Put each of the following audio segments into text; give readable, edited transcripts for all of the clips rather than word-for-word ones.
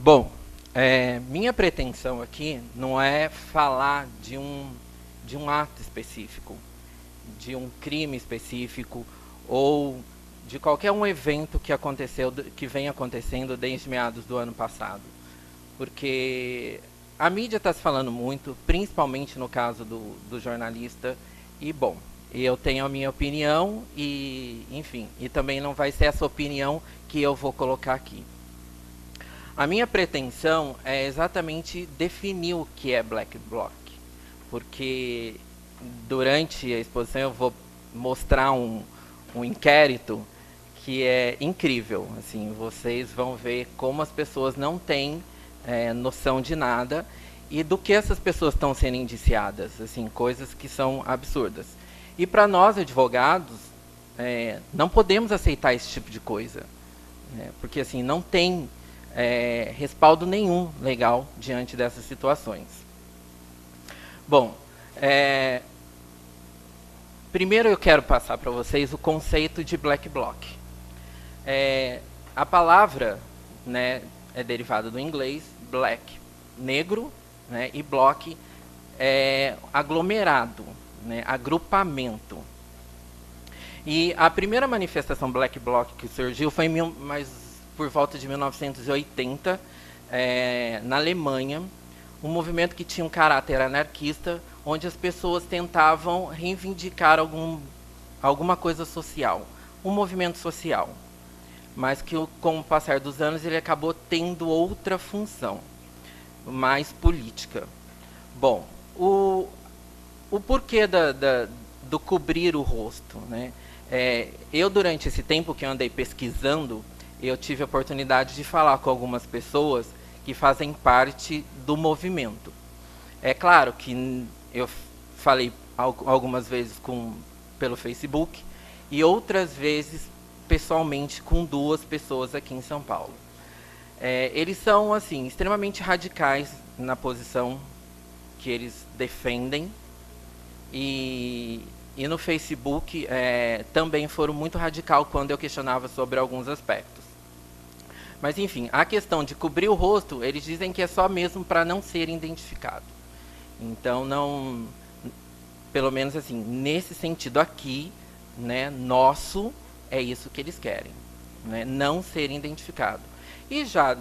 Bom, minha pretensão aqui não é falar de um ato específico, de um crime específico ou de qualquer um evento que aconteceu, que vem acontecendo desde meados do ano passado. Porque a mídia está se falando muito, principalmente no caso do jornalista, e bom, eu tenho a minha opinião e, enfim, e também não vai ser essa opinião que eu vou colocar aqui. A minha pretensão é exatamente definir o que é Black Bloc, porque durante a exposição eu vou mostrar um inquérito que é incrível. Assim, vocês vão ver como as pessoas não têm noção de nada e do que essas pessoas estão sendo indiciadas, assim, coisas que são absurdas. E para nós, advogados, não podemos aceitar esse tipo de coisa, né? Porque assim, não tem respaldo nenhum legal diante dessas situações. Bom, primeiro eu quero passar para vocês o conceito de Black Bloc. A palavra, né, é derivada do inglês, black, negro, né, e block é aglomerado, né, agrupamento. E a primeira manifestação Black Bloc que surgiu foi por volta de 1980, na Alemanha, um movimento que tinha um caráter anarquista, onde as pessoas tentavam reivindicar alguma coisa social, um movimento social, mas que com o passar dos anos ele acabou tendo outra função, mais política. Bom, o porquê do cobrir o rosto, né? Eu, durante esse tempo que eu andei pesquisando, eu tive a oportunidade de falar com algumas pessoas que fazem parte do movimento. É claro que eu falei algumas vezes pelo Facebook e outras vezes pessoalmente com 2 pessoas aqui em São Paulo. Eles são assim extremamente radicais na posição que eles defendem e no Facebook também foram muito radical quando eu questionava sobre alguns aspectos. Mas enfim, a questão de cobrir o rosto, eles dizem que é só mesmo para não ser identificado. Então não, pelo menos assim, nesse sentido aqui, né, nosso, é isso que eles querem, né, não ser identificado. E já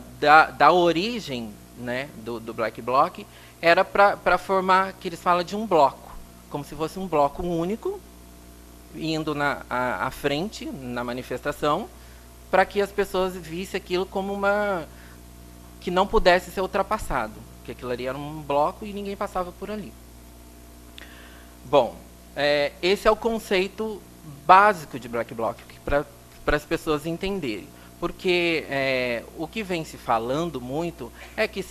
da origem, né, do Black Bloc, era para formar, que eles falam de um bloco, como se fosse um bloco único, indo à frente, na manifestação, para que as pessoas vissem aquilo como que não pudesse ser ultrapassado, que aquilo ali era um bloco e ninguém passava por ali. Bom, esse é o conceito básico de Black Bloc, para as pessoas entenderem. Porque o que vem se falando muito é que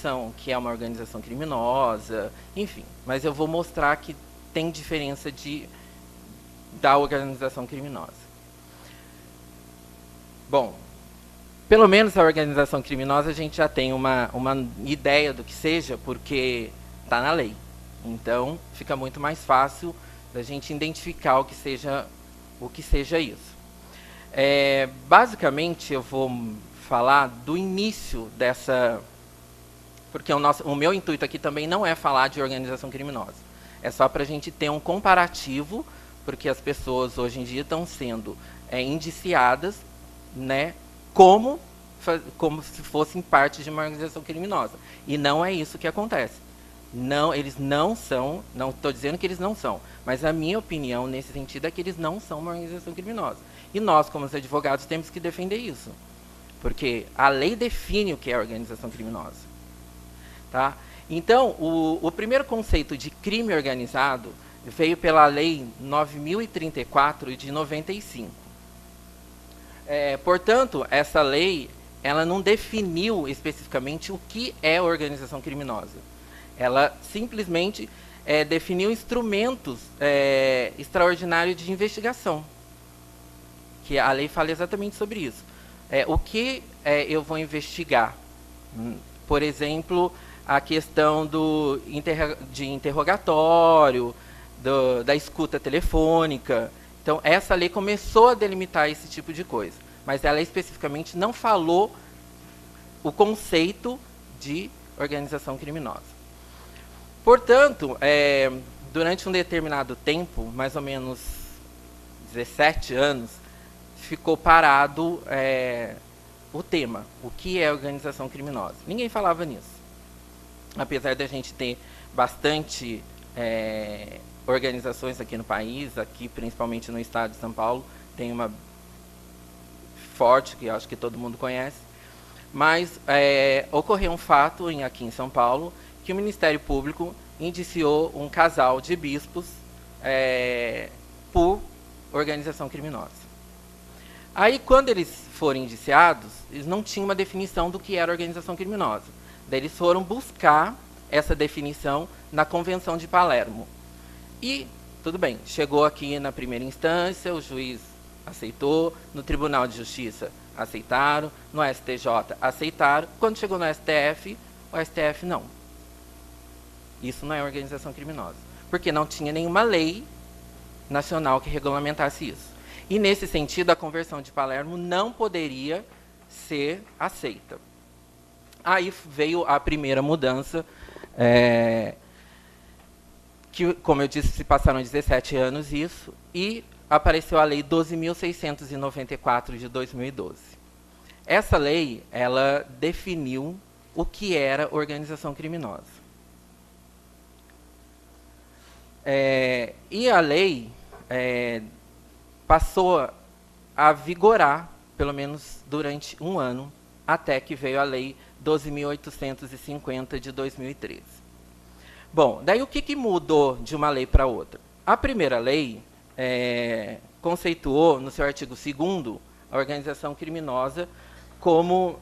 é uma organização criminosa, enfim. Mas eu vou mostrar que tem diferença da organização criminosa. Bom, pelo menos a organização criminosa a gente já tem uma ideia do que seja, porque está na lei. Então, fica muito mais fácil da gente identificar o que seja isso. Basicamente, eu vou falar do início dessa... Porque o meu intuito aqui também não é falar de organização criminosa. É só para a gente ter um comparativo, porque as pessoas hoje em dia estão sendo indiciadas, né, como se fossem parte de uma organização criminosa. E não é isso que acontece. Não, eles não são, não estou dizendo que eles não são, mas a minha opinião nesse sentido é que eles não são uma organização criminosa. E nós, como advogados, temos que defender isso. Porque a lei define o que é organização criminosa. Tá? Então, o primeiro conceito de crime organizado veio pela Lei 9.034 de 95. Portanto, essa lei ela não definiu especificamente o que é organização criminosa. Ela simplesmente definiu instrumentos extraordinários de investigação. Que a lei fala exatamente sobre isso. O que eu vou investigar? Por exemplo, a questão de interrogatório, da escuta telefônica. Então, essa lei começou a delimitar esse tipo de coisa. Mas ela especificamente não falou o conceito de organização criminosa. Portanto, durante um determinado tempo, mais ou menos 17 anos, ficou parado o tema, o que é organização criminosa. Ninguém falava nisso. Apesar da gente ter bastante organizações aqui no país, aqui principalmente no estado de São Paulo, tem uma forte, que eu acho que todo mundo conhece, mas ocorreu um fato aqui em São Paulo, que o Ministério Público indiciou um casal de bispos por organização criminosa. Aí, quando eles foram indiciados, eles não tinham uma definição do que era organização criminosa. Daí eles foram buscar essa definição na Convenção de Palermo. E, tudo bem, chegou aqui na primeira instância, o juiz aceitou, no Tribunal de Justiça aceitaram, no STJ aceitaram, quando chegou no STF, o STF não. Isso não é organização criminosa, porque não tinha nenhuma lei nacional que regulamentasse isso. E, nesse sentido, a Convenção de Palermo não poderia ser aceita. Aí veio a primeira mudança, que, como eu disse, se passaram 17 anos isso, e apareceu a Lei 12.694 de 2012. Essa lei, ela definiu o que era organização criminosa. E a lei passou a vigorar, pelo menos durante um ano, até que veio a Lei 12.850 de 2013. Bom, daí o que mudou de uma lei para outra? A primeira lei conceituou, no seu artigo 2º, a organização criminosa como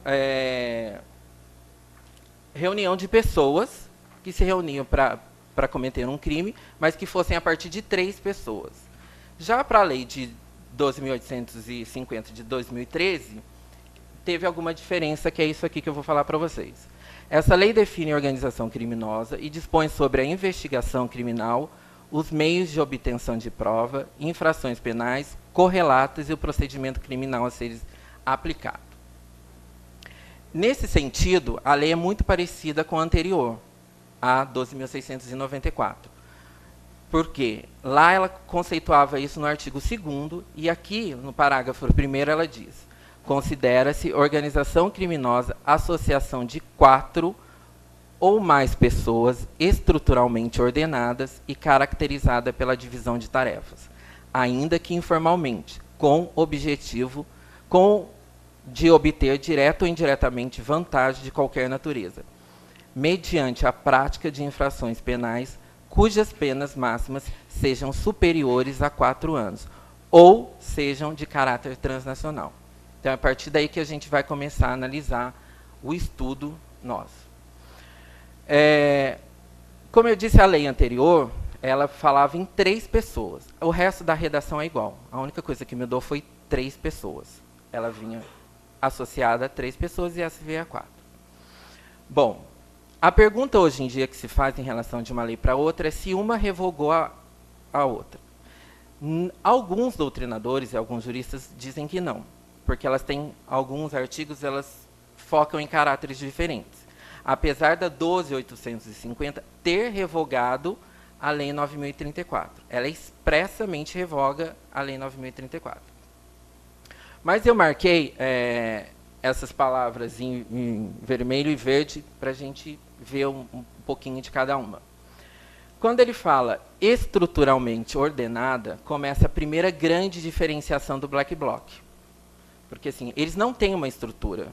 reunião de pessoas que se reuniam para cometer um crime, mas que fossem a partir de 3 pessoas. Já para a lei de 12.850 de 2013, teve alguma diferença, que é isso aqui que eu vou falar para vocês. Essa lei define organização criminosa e dispõe sobre a investigação criminal, os meios de obtenção de prova, infrações penais, correlatas e o procedimento criminal a ser aplicado. Nesse sentido, a lei é muito parecida com a anterior, a 12.694. Porque lá ela conceituava isso no artigo 2º, e aqui, no parágrafo 1º, ela diz: considera-se organização criminosa associação de 4 ou mais pessoas estruturalmente ordenadas e caracterizada pela divisão de tarefas, ainda que informalmente, com objetivo de obter direta ou indiretamente vantagem de qualquer natureza, mediante a prática de infrações penais cujas penas máximas sejam superiores a 4 anos, ou sejam de caráter transnacional. Então, é a partir daí que a gente vai começar a analisar o estudo nosso. Como eu disse, a lei anterior, ela falava em 3 pessoas. O resto da redação é igual. A única coisa que mudou foi 3 pessoas. Ela vinha associada a 3 pessoas e essa veio a 4. Bom, a pergunta hoje em dia que se faz em relação de uma lei para outra é se uma revogou a outra. Alguns doutrinadores e alguns juristas dizem que não, porque elas têm alguns artigos, elas focam em caráteres diferentes. Apesar da 12.850 ter revogado a Lei 9.034. Ela expressamente revoga a Lei 9.034. Mas eu marquei essas palavras em vermelho e verde para a gente ver um pouquinho de cada uma. Quando ele fala estruturalmente ordenada, começa a primeira grande diferenciação do Black Bloc. Porque assim, eles não têm uma estrutura.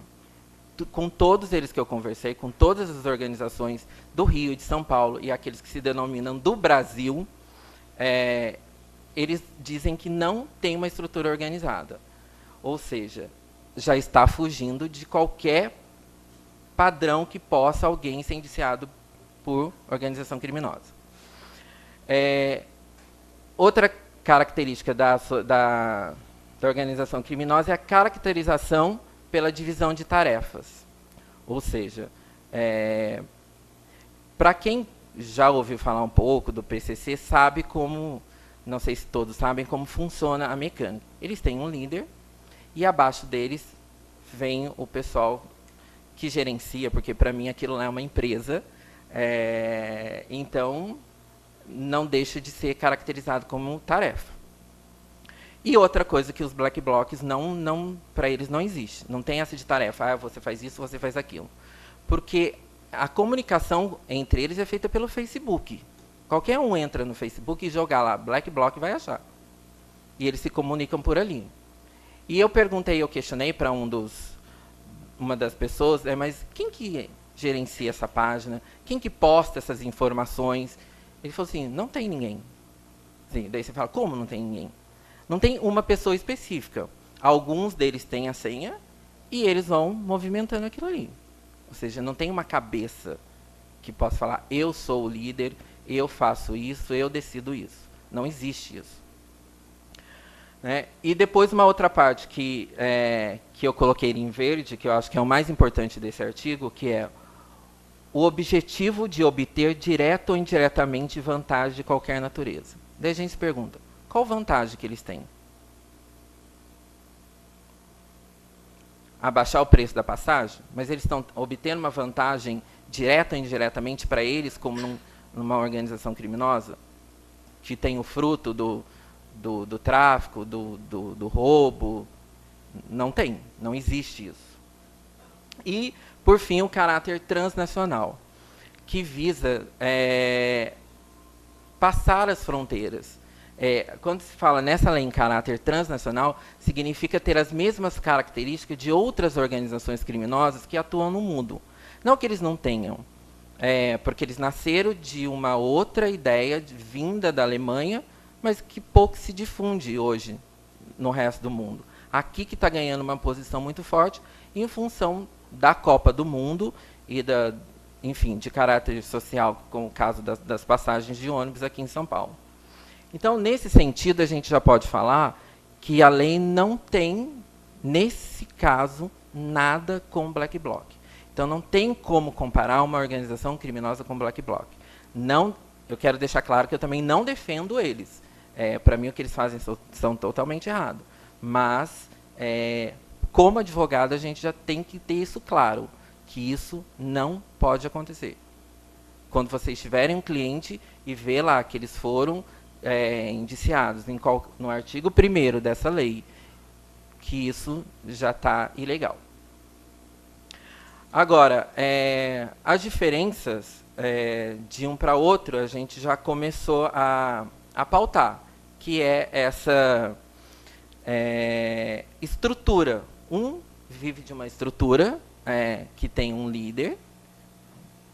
Com todos eles que eu conversei, com todas as organizações do Rio, de São Paulo e aqueles que se denominam do Brasil, eles dizem que não tem uma estrutura organizada. Ou seja, já está fugindo de qualquer padrão que possa alguém ser indiciado por organização criminosa. Outra característica da organização criminosa é a caracterização pela divisão de tarefas. Ou seja, para quem já ouviu falar um pouco do PCC, sabe como, não sei se todos sabem, como funciona a mecânica. Eles têm um líder e abaixo deles vem o pessoal que gerencia, porque para mim aquilo lá é uma empresa, então não deixa de ser caracterizado como tarefa. E outra coisa que os black blocs para eles não existe. Não tem essa de tarefa, você faz isso, você faz aquilo. Porque a comunicação entre eles é feita pelo Facebook. Qualquer um entra no Facebook e jogar lá black bloc vai achar. E eles se comunicam por ali. E eu questionei para uma das pessoas, mas quem que gerencia essa página? Quem que posta essas informações? Ele falou assim, não tem ninguém. Assim, daí você fala, como não tem ninguém? Não tem uma pessoa específica. Alguns deles têm a senha e eles vão movimentando aquilo ali. Ou seja, não tem uma cabeça que possa falar, eu sou o líder, eu faço isso, eu decido isso. Não existe isso. Né? E depois uma outra parte que eu coloquei em verde, que eu acho que é o mais importante desse artigo, que é o objetivo de obter direto ou indiretamente vantagem de qualquer natureza. Daí a gente se pergunta, qual vantagem que eles têm? Abaixar o preço da passagem? Mas eles estão obtendo uma vantagem direta ou indiretamente para eles, como numa organização criminosa, que tem o fruto do tráfico, do roubo? Não tem, não existe isso. E, por fim, o caráter transnacional, que visa passar as fronteiras. Quando se fala nessa lei em caráter transnacional, significa ter as mesmas características de outras organizações criminosas que atuam no mundo. Não que eles não tenham, porque eles nasceram de uma outra ideia vinda da Alemanha, mas que pouco se difunde hoje no resto do mundo. Aqui que está ganhando uma posição muito forte em função da Copa do Mundo e enfim, de caráter social, como o caso das passagens de ônibus aqui em São Paulo. Então, nesse sentido, a gente já pode falar que a lei não tem, nesse caso, nada com Black Bloc. Então, não tem como comparar uma organização criminosa com Black Bloc. Não, eu quero deixar claro que eu também não defendo eles. Para mim, o que eles fazem são totalmente errado. Mas, como advogado, a gente já tem que ter isso claro, que isso não pode acontecer. Quando vocês tiverem um cliente e vê lá que eles foram indiciados no artigo 1º dessa lei, que isso já está ilegal. Agora, as diferenças de um para outro, a gente já começou a pautar, que é essa estrutura. Um vive de uma estrutura que tem um líder,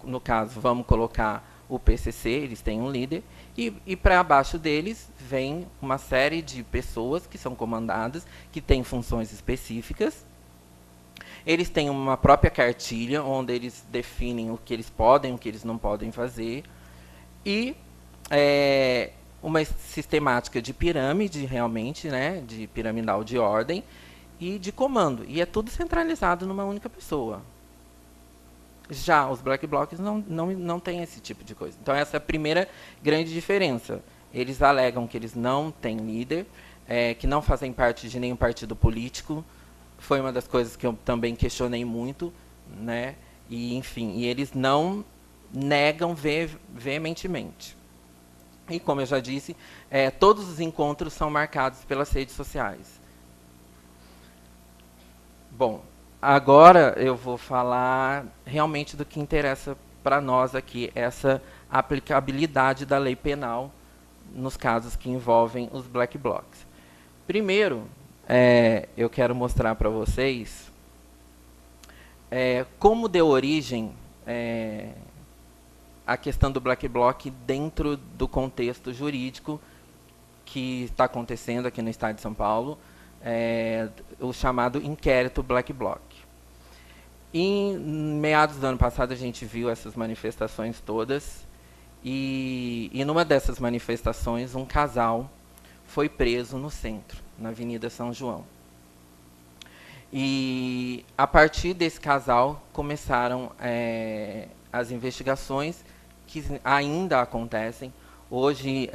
no caso, vamos colocar o PCC, eles têm um líder, e para abaixo deles vem uma série de pessoas que são comandadas, que têm funções específicas. Eles têm uma própria cartilha, onde eles definem o que eles podem, o que eles não podem fazer. E uma sistemática de pirâmide, realmente, né, de piramidal de ordem, e de comando. E é tudo centralizado numa única pessoa. Já os Black Blocs não têm esse tipo de coisa. Então, essa é a primeira grande diferença. Eles alegam que eles não têm líder, que não fazem parte de nenhum partido político. Foi uma das coisas que eu também questionei muito, né? E, enfim, eles não negam veementemente. E, como eu já disse, todos os encontros são marcados pelas redes sociais. Bom, agora eu vou falar realmente do que interessa para nós aqui, essa aplicabilidade da lei penal nos casos que envolvem os Black Blocs. Primeiro, eu quero mostrar para vocês como deu origem a questão do Black Bloc dentro do contexto jurídico que está acontecendo aqui no estado de São Paulo, o chamado inquérito Black Bloc. Em meados do ano passado, a gente viu essas manifestações todas, e numa dessas manifestações, um casal foi preso no centro, na Avenida São João. E, a partir desse casal, começaram as investigações que ainda acontecem. Hoje,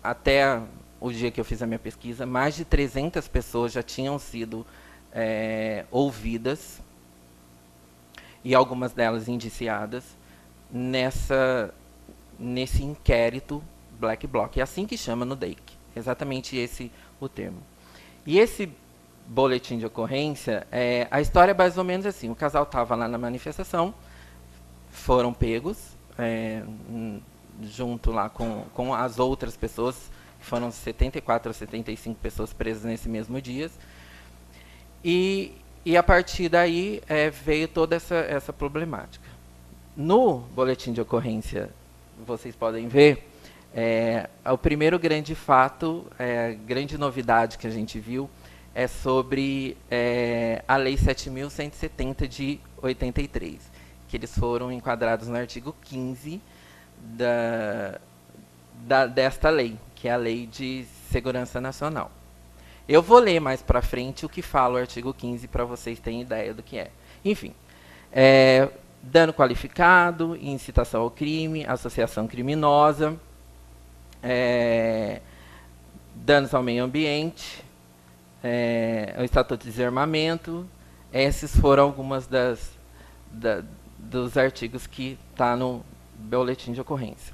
até o dia que eu fiz a minha pesquisa, mais de 300 pessoas já tinham sido ouvidas. e algumas delas indiciadas nesse inquérito Black Bloc. É assim que chama no DEIC. Exatamente esse o termo. E esse boletim de ocorrência, a história é mais ou menos assim. O casal estava lá na manifestação, foram pegos, junto lá com as outras pessoas, que foram 74 ou 75 pessoas presas nesse mesmo dia. E a partir daí veio toda essa problemática. No boletim de ocorrência, vocês podem ver, o primeiro grande fato, grande novidade que a gente viu, é sobre a Lei 7.170 de 83, que eles foram enquadrados no artigo 15 desta lei, que é a Lei de Segurança Nacional. Eu vou ler mais para frente o que fala o artigo 15 para vocês terem ideia do que é. Enfim, dano qualificado, incitação ao crime, associação criminosa, danos ao meio ambiente, o Estatuto de Desarmamento. Esses foram algumas dos artigos que está no boletim de ocorrência.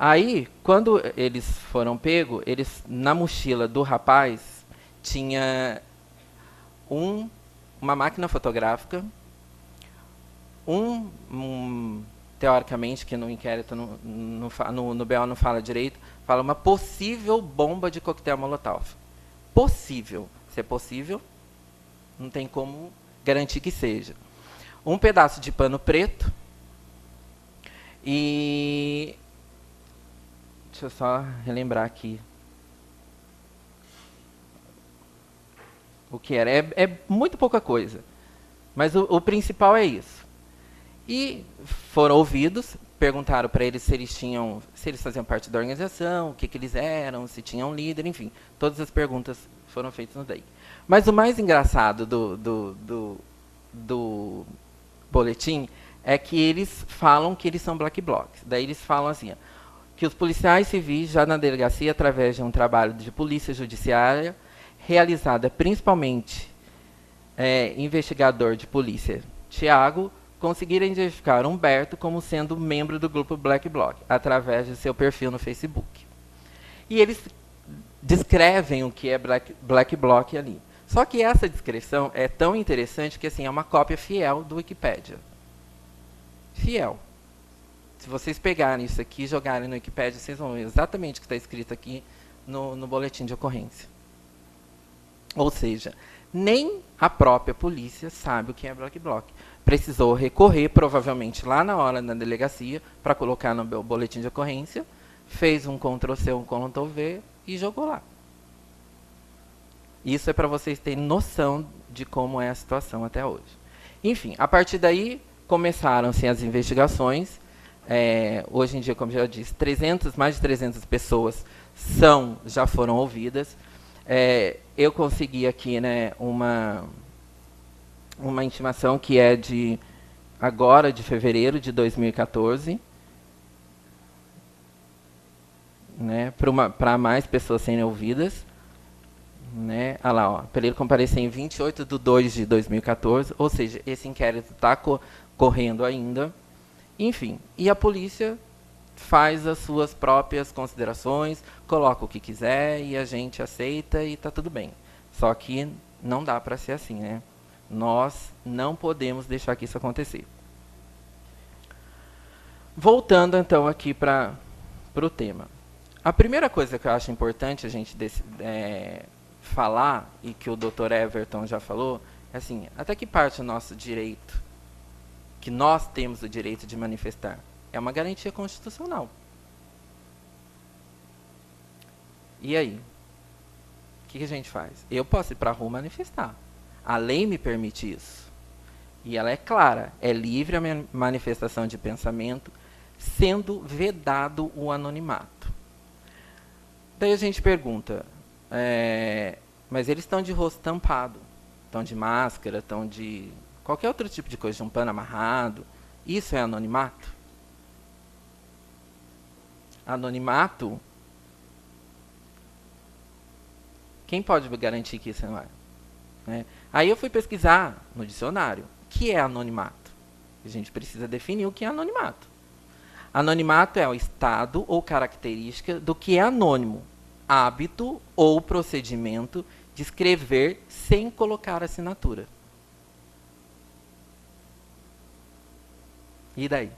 Aí, quando eles foram pegos, na mochila do rapaz tinha uma máquina fotográfica, teoricamente, que no inquérito, no BO não fala direito, fala uma possível bomba de coquetel Molotov. Possível. Se é possível, não tem como garantir que seja. Um pedaço de pano preto e... Deixa eu só relembrar aqui o que era. É muito pouca coisa, mas o principal é isso. E foram ouvidos, perguntaram para eles se eles faziam parte da organização, o que eles eram, se tinham líder, enfim. Todas as perguntas foram feitas no DEIC. Mas o mais engraçado do boletim é que eles falam que eles são Black Blocs. Daí eles falam assim, que os policiais civis, já na delegacia, através de um trabalho de polícia judiciária, realizada principalmente investigador de polícia Tiago, conseguiram identificar Humberto como sendo membro do grupo Black Bloc, através de seu perfil no Facebook. E eles descrevem o que é Black Bloc ali. Só que essa descrição é tão interessante que assim, é uma cópia fiel do Wikipédia. Fiel. Se vocês pegarem isso aqui e jogarem no Wikipédia, vocês vão ver exatamente o que está escrito aqui no boletim de ocorrência. Ou seja, nem a própria polícia sabe o que é Black Bloc. Precisou recorrer, provavelmente, lá na hora na delegacia, para colocar no boletim de ocorrência, fez um Ctrl+C, um Ctrl+V e jogou lá. Isso é para vocês terem noção de como é a situação até hoje. Enfim, a partir daí, começaram-se as investigações. Hoje em dia, como já disse, mais de 300 pessoas já foram ouvidas. Eu consegui aqui, né, uma intimação que é de fevereiro de 2014, né, para mais pessoas serem ouvidas, né? Olha lá, para ele comparecer em 28/2/2014, ou seja, esse inquérito está correndo ainda. Enfim, e a polícia faz as suas próprias considerações, coloca o que quiser e a gente aceita e está tudo bem. Só que não dá para ser assim, né? Nós não podemos deixar que isso acontecer. Voltando então aqui para o tema. A primeira coisa que eu acho importante a gente falar, e que o Dr. Everton já falou, é assim, até que parte o nosso direito, que nós temos o direito de manifestar, é uma garantia constitucional. E aí? O que a gente faz? Eu posso ir para a rua manifestar. A lei me permite isso. E ela é clara, é livre a manifestação de pensamento, sendo vedado o anonimato. Daí a gente pergunta, mas eles estão de rosto tampado, estão de máscara, estão de qualquer outro tipo de coisa, de um pano amarrado. Isso é anonimato? Anonimato? Quem pode garantir que isso não é? Aí eu fui pesquisar no dicionário. O que é anonimato? A gente precisa definir o que é anonimato. Anonimato é o estado ou característica do que é anônimo, hábito ou procedimento de escrever sem colocar assinatura. E daí?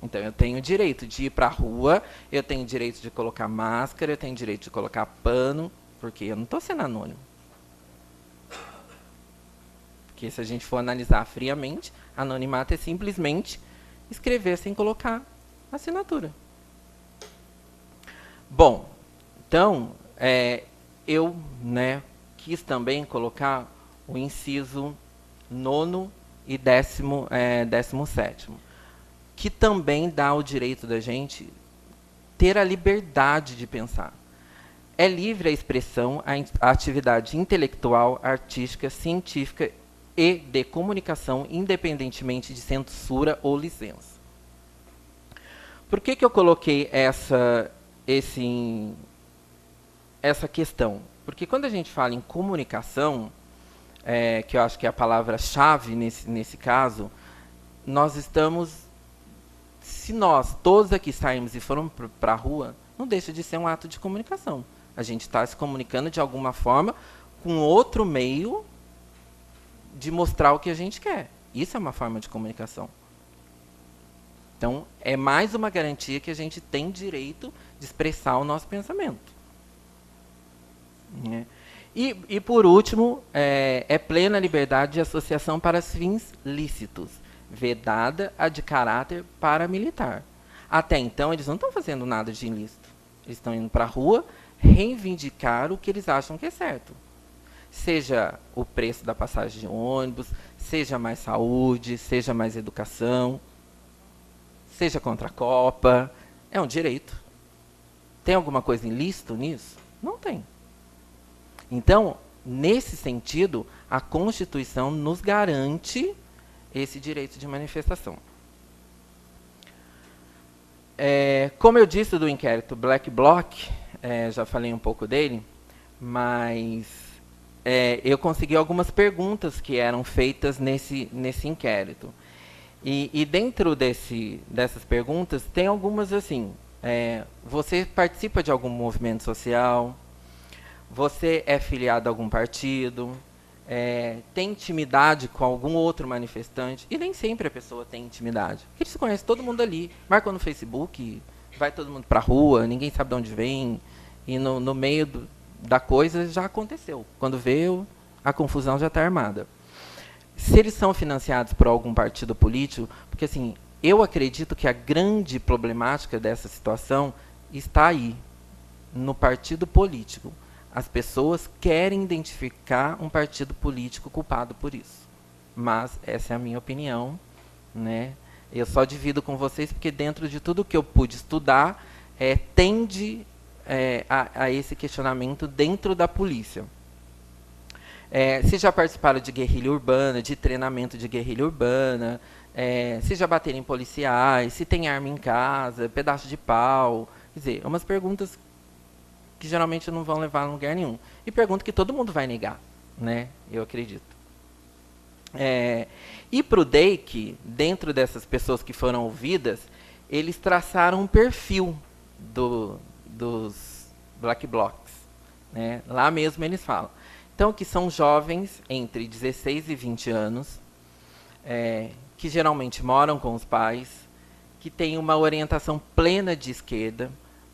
Então, eu tenho o direito de ir para a rua, eu tenho o direito de colocar máscara, eu tenho o direito de colocar pano, porque eu não estou sendo anônimo. Porque se a gente for analisar friamente, anonimato é simplesmente escrever sem colocar assinatura. Bom, então, eu quis também colocar o inciso 9º e 17º, que também dá o direito da gente ter a liberdade de pensar. É livre a expressão, a atividade intelectual, artística, científica e de comunicação, independentemente de censura ou licença. Por que eu coloquei essa questão? Porque quando a gente fala em comunicação, que eu acho que é a palavra-chave nesse caso, nós estamos, se nós todos aqui saímos e formos para a rua, não deixa de ser um ato de comunicação. A gente está se comunicando de alguma forma com outro meio de mostrar o que a gente quer. Isso é uma forma de comunicação. Então, é mais uma garantia que a gente tem direito de expressar o nosso pensamento. Né? E, por último, é plena liberdade de associação para fins lícitos, vedada a de caráter paramilitar. Até então, eles não estão fazendo nada de ilícito. Eles estão indo para a rua reivindicar o que eles acham que é certo. Seja o preço da passagem de ônibus, seja mais saúde, seja mais educação, seja contra a Copa. É um direito. Tem alguma coisa ilícito nisso? Não tem. Então, nesse sentido, a Constituição nos garante esse direito de manifestação. Como eu disse do inquérito Black Bloc, já falei um pouco dele, mas eu consegui algumas perguntas que eram feitas nesse inquérito. E dentro dessas perguntas, tem algumas assim, você participa de algum movimento social? Você é filiado a algum partido? Tem intimidade com algum outro manifestante? E nem sempre a pessoa tem intimidade. Porque eles conhecem todo mundo ali. Marcam no Facebook, vai todo mundo para a rua, ninguém sabe de onde vem. E no meio da coisa já aconteceu. Quando veio, a confusão já está armada. Se eles são financiados por algum partido político, porque assim, eu acredito que a grande problemática dessa situação está aí, no partido político. As pessoas querem identificar um partido político culpado por isso. Mas essa é a minha opinião, né? Eu só divido com vocês porque dentro de tudo que eu pude estudar, tende a esse questionamento dentro da polícia. Se já participaram de guerrilha urbana, de treinamento de guerrilha urbana, se já bateram em policiais, se tem arma em casa, pedaço de pau. Quer dizer, umas perguntas que geralmente não vão levar a lugar nenhum. E pergunta que todo mundo vai negar, né? Eu acredito. E para o DEIC, dentro dessas pessoas que foram ouvidas, eles traçaram um perfil dos Black Blocs. Né? Lá mesmo eles falam. Então, que são jovens entre 16 e 20 anos, que geralmente moram com os pais, que têm uma orientação plena de esquerda.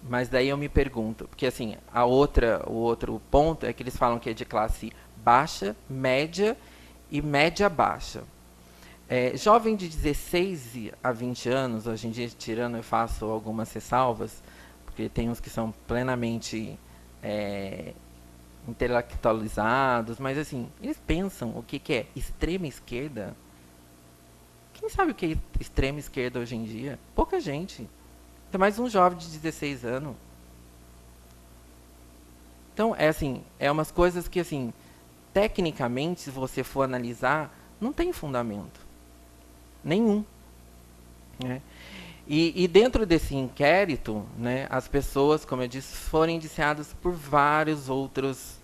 Mas daí eu me pergunto, porque assim, o outro ponto é que eles falam que é de classe baixa, média e média baixa. Jovem de 16 a 20 anos, hoje em dia, tirando, eu faço algumas ressalvas, porque tem uns que são plenamente intelectualizados, mas assim, eles pensam o que é extrema esquerda. Quem sabe o que é extrema esquerda hoje em dia? Pouca gente. Tem mais um jovem de 16 anos. Então, umas coisas que, assim, tecnicamente, se você for analisar, não tem fundamento. Nenhum. Né? E dentro desse inquérito, né, as pessoas, como eu disse, foram indiciadas por vários outros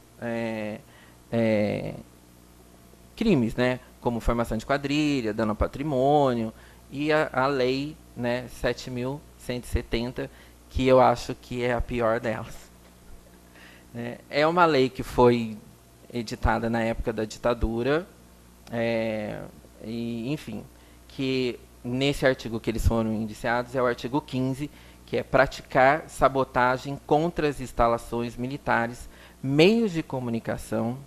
crimes, né? como formação de quadrilha, dano ao patrimônio, e a lei, né, 7.170, que eu acho que é a pior delas. É uma lei que foi editada na época da ditadura, e, enfim, que nesse artigo que eles foram indiciados é o artigo 15, que é praticar sabotagem contra as instalações militares, meios de comunicação,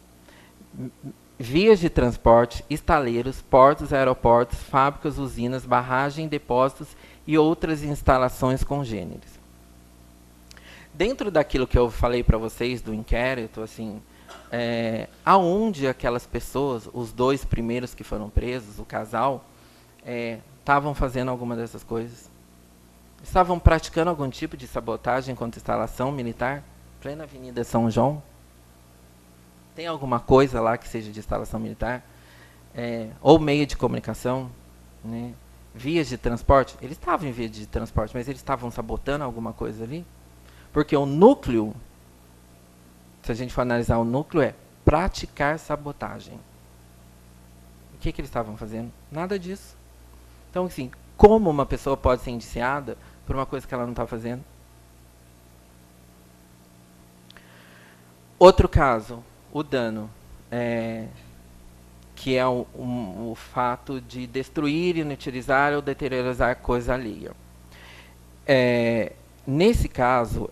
vias de transporte, estaleiros, portos, aeroportos, fábricas, usinas, barragem, depósitos e outras instalações congêneres. Dentro daquilo que eu falei para vocês do inquérito, assim, aonde aquelas pessoas, os 2 primeiros que foram presos, o casal, estavam fazendo alguma dessas coisas? Estavam praticando algum tipo de sabotagem contra instalação militar? Plena Avenida São João? Tem alguma coisa lá que seja de instalação militar? Ou meio de comunicação? Né? Vias de transporte? Eles estavam em vias de transporte, mas eles estavam sabotando alguma coisa ali? Porque o núcleo, se a gente for analisar o núcleo, é praticar sabotagem. O que eles estavam fazendo? Nada disso. Então, assim, como uma pessoa pode ser indiciada por uma coisa que ela não está fazendo? Outro caso, o dano, que é o fato de destruir, inutilizar ou deteriorar coisa alheia. Nesse caso,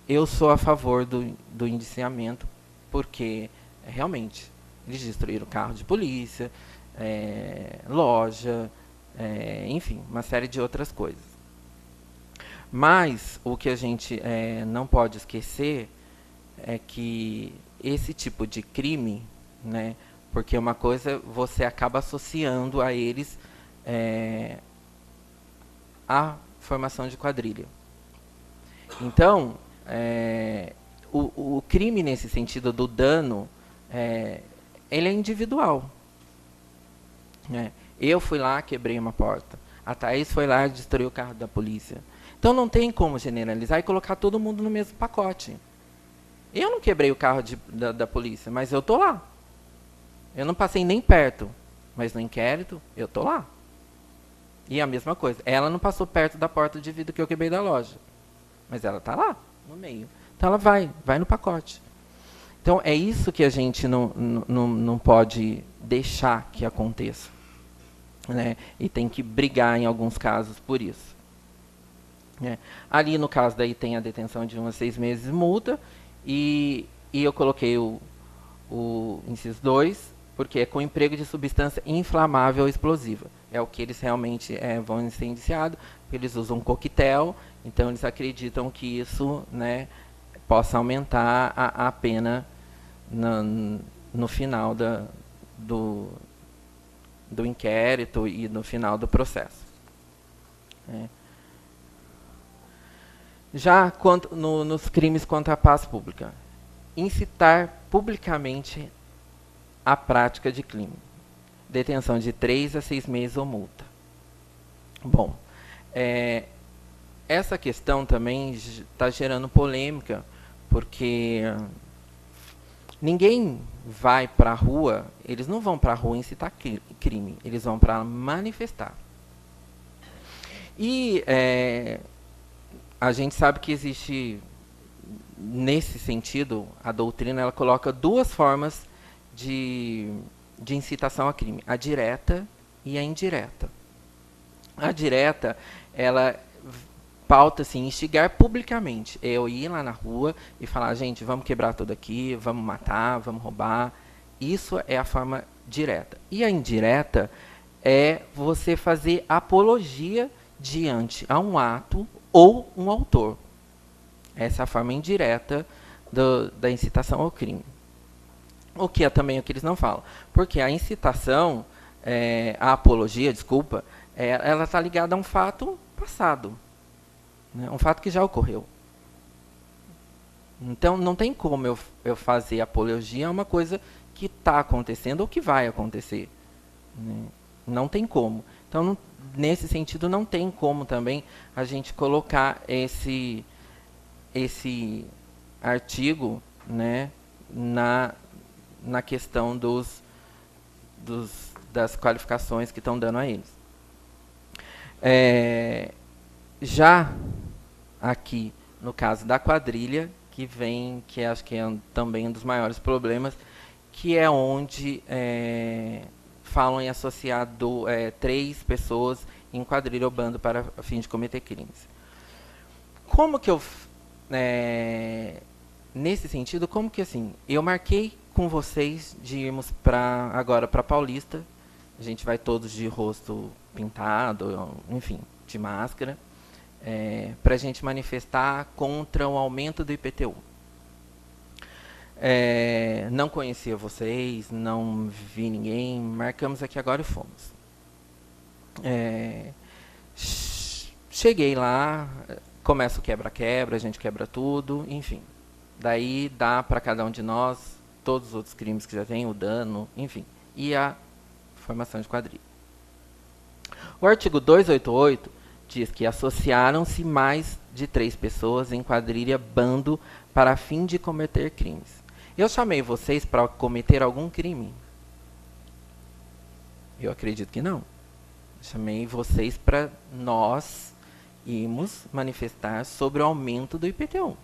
eu sou a favor do indiciamento, porque realmente eles destruíram carro de polícia, loja, enfim, uma série de outras coisas. Mas o que a gente não pode esquecer é que esse tipo de crime, né, porque uma coisa você acaba associando a eles a formação de quadrilha. Então, o crime nesse sentido do dano, ele é individual. Eu fui lá, quebrei uma porta. A Thaís foi lá e destruiu o carro da polícia. Então não tem como generalizar e colocar todo mundo no mesmo pacote. Eu não quebrei o carro da polícia, mas eu tô lá. Eu não passei nem perto, mas no inquérito eu tô lá. E a mesma coisa, ela não passou perto da porta de vidro que eu quebrei da loja, mas ela tá lá, no meio. Então ela vai no pacote. Então é isso que a gente não pode deixar que aconteça. Né? E tem que brigar em alguns casos por isso. Ali no caso daí tem a detenção de 1 a 6 meses de multa, e eu coloquei o inciso 2, porque é com emprego de substância inflamável ou explosiva. É o que eles realmente vão ser indiciados, porque eles usam coquetel, então eles acreditam que isso, né, possa aumentar a pena no final do inquérito e no final do processo. Já nos crimes contra a paz pública, incitar publicamente a prática de crime, detenção de 3 a 6 meses ou multa. Bom, essa questão também está gerando polêmica, porque ninguém vai para a rua, eles não vão para a rua incitar crime, eles vão para manifestar. E a gente sabe que existe, nesse sentido, a doutrina ela coloca 2 formas de incitação a crime, a direta e a indireta. A direta, ela pauta assim, instigar publicamente. Eu ir lá na rua e falar, gente, vamos quebrar tudo aqui, vamos matar, vamos roubar. Isso é a forma direta. E a indireta é você fazer apologia diante a um ato ou um autor. Essa é a forma indireta da incitação ao crime. O que é também o que eles não falam. Porque a incitação, a apologia, desculpa, ela está ligada a um fato passado. Né? Um fato que já ocorreu. Então, não tem como eu fazer apologia a uma coisa que está acontecendo ou que vai acontecer. Né? Não tem como. Então, nesse sentido, não tem como também a gente colocar esse artigo, né, na questão das qualificações que estão dando a eles. Já aqui, no caso da quadrilha, que acho que é também um dos maiores problemas, que é onde falam em associar 3 pessoas em quadrilha ou bando para a fim de cometer crimes. Como que eu... nesse sentido, como que assim, eu marquei com vocês de irmos agora para Paulista, a gente vai todos de rosto pintado, enfim, de máscara, para a gente manifestar contra o aumento do IPTU. Não conhecia vocês, não vi ninguém, marcamos aqui agora e fomos. Cheguei lá, começa o quebra-quebra, a gente quebra tudo, enfim. Daí dá para cada um de nós todos os outros crimes que já tem, o dano, enfim, e a formação de quadrilha. O artigo 288 diz que associaram-se mais de 3 pessoas em quadrilha, bando, para fim de cometer crimes. Eu chamei vocês para cometer algum crime? Eu acredito que não. Chamei vocês para nós irmos manifestar sobre o aumento do IPTU.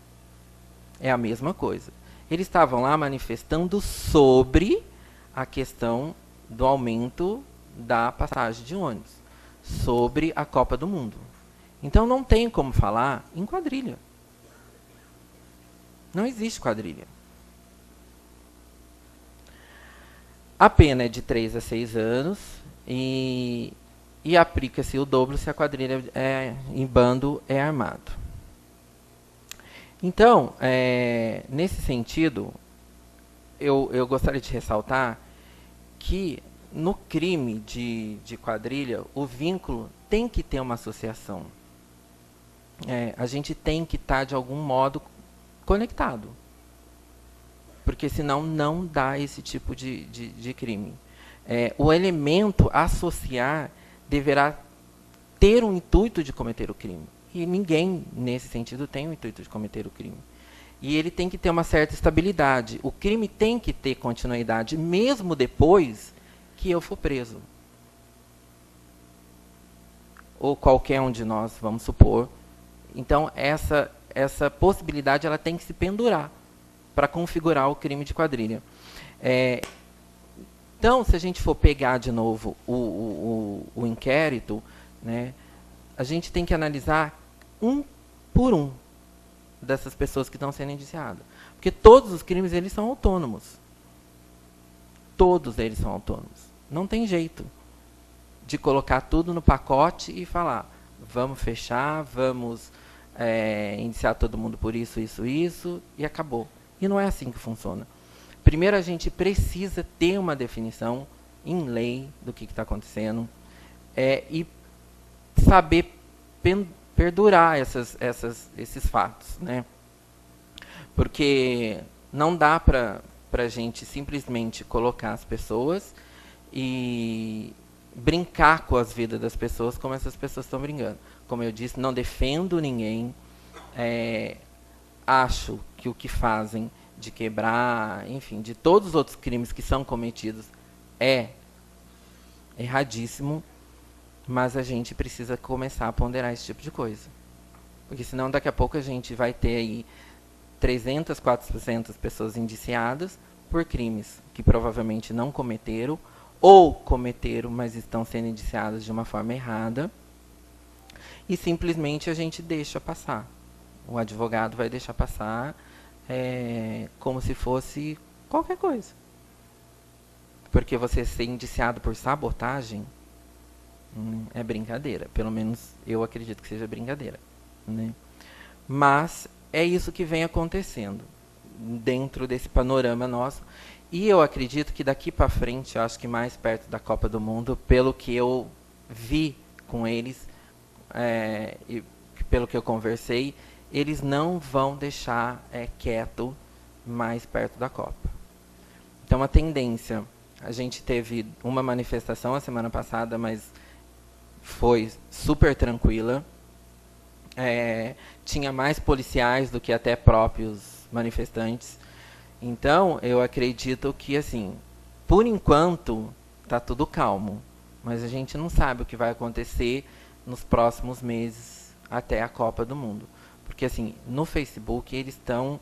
É a mesma coisa. Eles estavam lá manifestando sobre a questão do aumento da passagem de ônibus, sobre a Copa do Mundo. Então não tem como falar em quadrilha. Não existe quadrilha. A pena é de 3 a 6 anos e aplica-se o dobro se a quadrilha em bando é armado. Então, nesse sentido, eu gostaria de ressaltar que no crime de quadrilha, o vínculo tem que ter uma associação. A gente tem que estar, de algum modo, conectado. Porque senão não dá esse tipo de crime. O elemento associar deverá ter um intuito de cometer o crime. E ninguém, nesse sentido, tem o intuito de cometer o crime. E ele tem que ter uma certa estabilidade. O crime tem que ter continuidade, mesmo depois que eu for preso. Ou qualquer um de nós, vamos supor. Então, essa possibilidade ela tem que se pendurar para configurar o crime de quadrilha. Então, se a gente for pegar de novo o inquérito, né, a gente tem que analisar um por um dessas pessoas que estão sendo indiciadas. Porque todos os crimes eles são autônomos. Todos eles são autônomos. Não tem jeito de colocar tudo no pacote e falar, vamos fechar, vamos indiciar todo mundo por isso, isso, isso, e acabou. E não é assim que funciona. Primeiro, a gente precisa ter uma definição em lei do que está acontecendo e saber perdurar esses fatos, né? Porque não dá para a gente simplesmente colocar as pessoas e brincar com as vidas das pessoas como essas pessoas estão brincando. Como eu disse, não defendo ninguém. Acho que o que fazem de quebrar, enfim, de todos os outros crimes que são cometidos é erradíssimo, mas a gente precisa começar a ponderar esse tipo de coisa. Porque senão daqui a pouco a gente vai ter aí 300, 400 pessoas indiciadas por crimes que provavelmente não cometeram, ou cometeram, mas estão sendo indiciadas de uma forma errada, e simplesmente a gente deixa passar. O advogado vai deixar passar como se fosse qualquer coisa. Porque você ser indiciado por sabotagem é brincadeira. Pelo menos eu acredito que seja brincadeira, né? Mas é isso que vem acontecendo dentro desse panorama nosso. E eu acredito que daqui para frente, acho que mais perto da Copa do Mundo, pelo que eu vi com eles, e pelo que eu conversei, eles não vão deixar quieto mais perto da Copa. Então, a tendência... A gente teve uma manifestação a semana passada, mas foi super tranquila. Tinha mais policiais do que até próprios manifestantes. Então, eu acredito que, assim, por enquanto, tá tudo calmo, mas a gente não sabe o que vai acontecer nos próximos meses até a Copa do Mundo. Porque, assim, no Facebook eles estão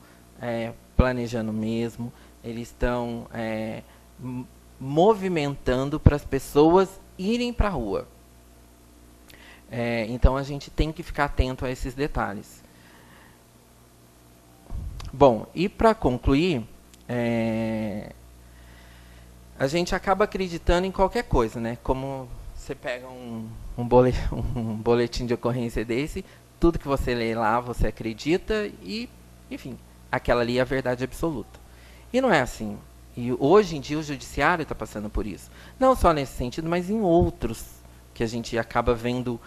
planejando mesmo, eles estão movimentando para as pessoas irem para a rua. Então, a gente tem que ficar atento a esses detalhes. Bom, e para concluir, a gente acaba acreditando em qualquer coisa, né? Como você pega um boletim de ocorrência desse, tudo que você lê lá, você acredita e, enfim, aquela ali é a verdade absoluta. E não é assim. E hoje em dia o judiciário está passando por isso. Não só nesse sentido, mas em outros que a gente acaba vendo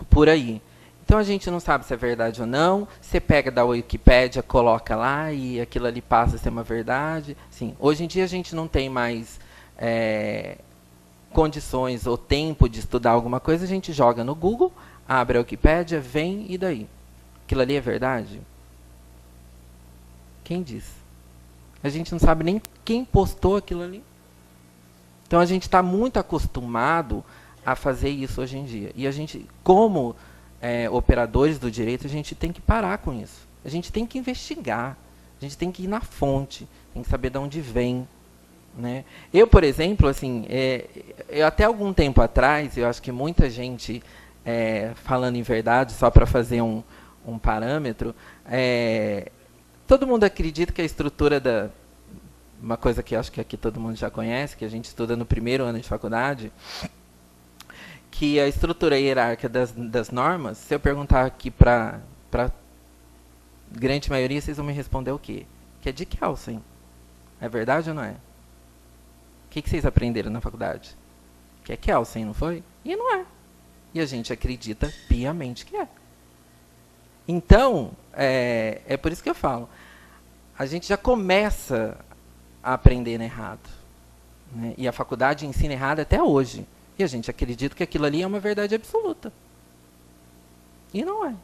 por aí. Então a gente não sabe se é verdade ou não. Você pega da Wikipédia, coloca lá e aquilo ali passa a ser uma verdade. Sim, hoje em dia a gente não tem mais condições ou tempo de estudar alguma coisa. A gente joga no Google, abre a Wikipédia, vem e daí. Aquilo ali é verdade? Quem diz? A gente não sabe nem quem postou aquilo ali. Então a gente está muito acostumado a fazer isso hoje em dia. E a gente, como operadores do direito, a gente tem que parar com isso. A gente tem que investigar. A gente tem que ir na fonte. Tem que saber de onde vem. Né? Eu, por exemplo, assim, eu até algum tempo atrás, eu acho que muita gente, falando em verdade, só para fazer um parâmetro, todo mundo acredita que a estrutura uma coisa que eu acho que aqui todo mundo já conhece, que a gente estuda no primeiro ano de faculdade, que a estrutura hierárquica das normas, se eu perguntar aqui para grande maioria, vocês vão me responder o quê? Que é de Kelsen. É verdade ou não é? O que vocês aprenderam na faculdade? Que é Kelsen, não foi? E não é. E a gente acredita piamente que é. Então, é por isso que eu falo. A gente já começa a aprender errado. Né? E a faculdade ensina errado até hoje. E a gente acredita que aquilo ali é uma verdade absoluta. E não é.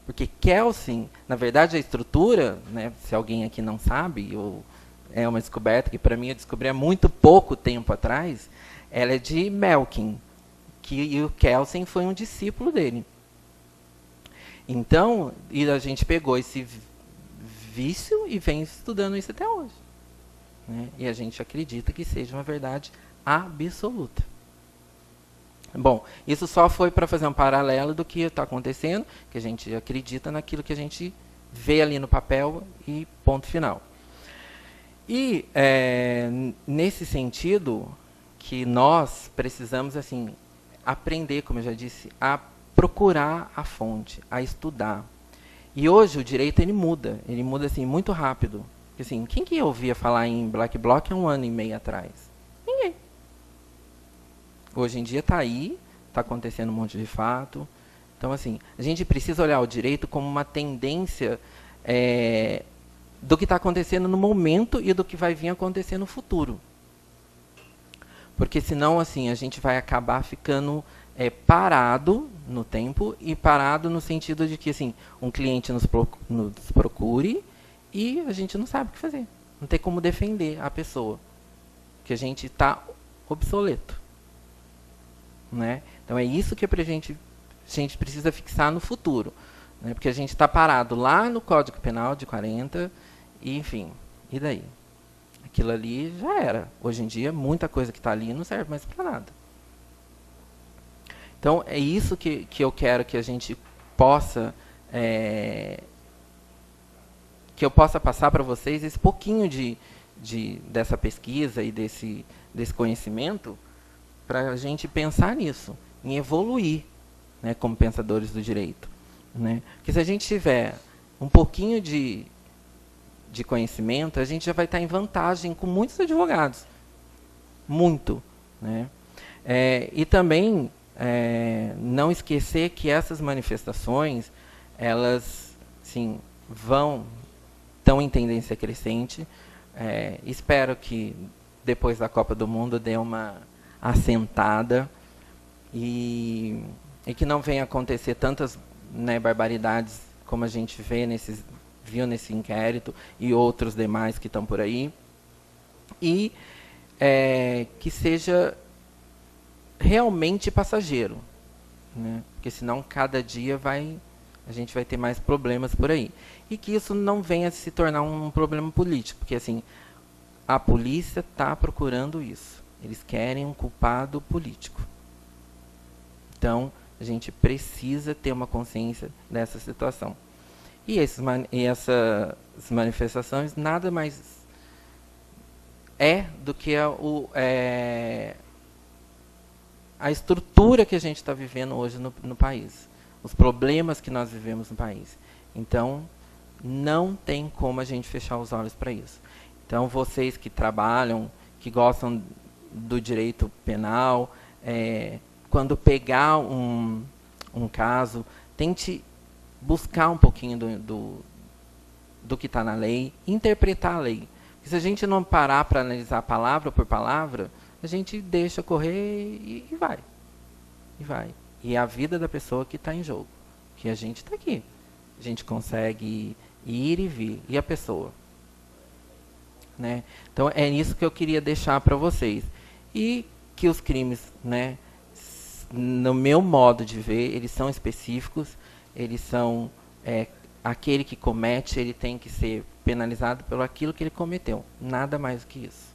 Porque Kelsen, na verdade, a estrutura, né, se alguém aqui não sabe, ou é uma descoberta que para mim eu descobri há muito pouco tempo atrás, ela é de Melkin, e o Kelsen foi um discípulo dele. Então, e a gente pegou esse vício e vem estudando isso até hoje. Né? E a gente acredita que seja uma verdade absoluta. Bom, isso só foi para fazer um paralelo do que está acontecendo, que a gente acredita naquilo que a gente vê ali no papel e ponto final. E nesse sentido que nós precisamos assim aprender, como eu já disse, a procurar a fonte, a estudar. E hoje o direito ele muda assim muito rápido. Assim, quem que ouvia falar em Black Bloc há 1 ano e meio atrás? Ninguém. Hoje em dia está aí, está acontecendo um monte de fato. Então, assim, a gente precisa olhar o direito como uma tendência do que está acontecendo no momento e do que vai vir acontecer no futuro. Porque senão, assim, a gente vai acabar ficando parado no tempo e parado no sentido de que, assim, um cliente nos procure e a gente não sabe o que fazer. Não tem como defender a pessoa. Porque a gente está obsoleto. Né? Então, é isso que a gente precisa fixar no futuro. Né? Porque a gente está parado lá no Código Penal de 40, e, enfim, e daí? Aquilo ali já era. Hoje em dia, muita coisa que está ali não serve mais para nada. Então, é isso que eu quero que a gente possa... que eu possa passar para vocês esse pouquinho dessa pesquisa e desse conhecimento para a gente pensar nisso, em evoluir, né, como pensadores do direito. Né? Porque se a gente tiver um pouquinho de conhecimento, a gente já vai estar em vantagem com muitos advogados. Muito. Né? E também não esquecer que essas manifestações, elas sim, estão em tendência crescente. Espero que depois da Copa do Mundo dê uma assentada e que não venha acontecer tantas, né, barbaridades como a gente viu nesse inquérito e outros demais que estão por aí. E que seja realmente passageiro, né? Porque senão cada dia a gente vai ter mais problemas por aí. E que isso não venha a se tornar um problema político, porque assim, a polícia está procurando isso. Eles querem um culpado político. Então, a gente precisa ter uma consciência dessa situação. E essas manifestações nada mais do que a estrutura que a gente está vivendo hoje no país. Os problemas que nós vivemos no país. Então, não tem como a gente fechar os olhos para isso. Então, vocês que trabalham, que gostam do direito penal, quando pegar um caso, tente buscar um pouquinho do que está na lei, interpretar a lei. Porque se a gente não parar para analisar palavra por palavra, a gente deixa correr e vai. E vai. E é a vida da pessoa que está em jogo. Que a gente está aqui. A gente consegue ir e vir. E a pessoa? Né? Então, é isso que eu queria deixar para vocês. E que os crimes, né, no meu modo de ver, eles são específicos. Eles são... aquele que comete, ele tem que ser penalizado pelo aquilo que ele cometeu. Nada mais do que isso.